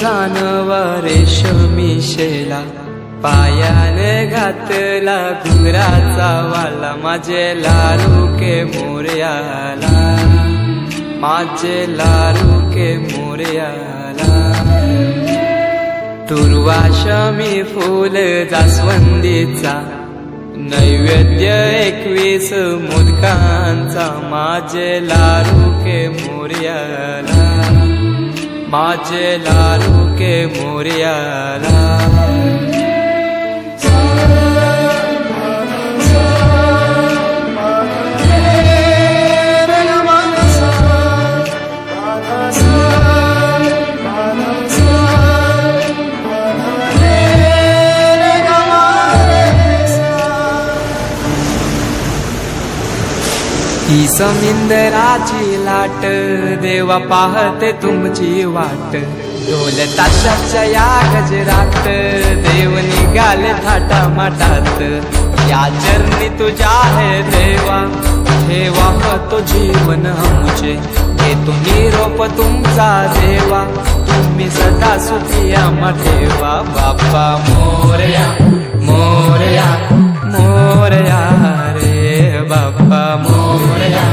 जानवा रेशमी शेला, पायाने घातला घुंगराचा वाला, माझे लाडू के मोरयाला, माझे लाडू के मोरयाला। दुर्वाशमी फूल जास्वंदीचा, नैवेद्य 21 मोदकांचा, माझे लाडू के मोरयाला, माझे लाडू के मोरयाला। ही समिंदराची लाट, देवा पाहते तुमची वाट, ढोल ताशाच्या या गजरात, देव निघाले थाटामाटात। या चरणी तुझ्या है देवा, ठेवा तो जीवन आमचे, हे तुम्ही रोप तुमचा देवा, तुम्ही सदा सुखी आम्हा ठेवा। बाप्पा मोरया मोरया मोरया रे बाप्पा मोरया।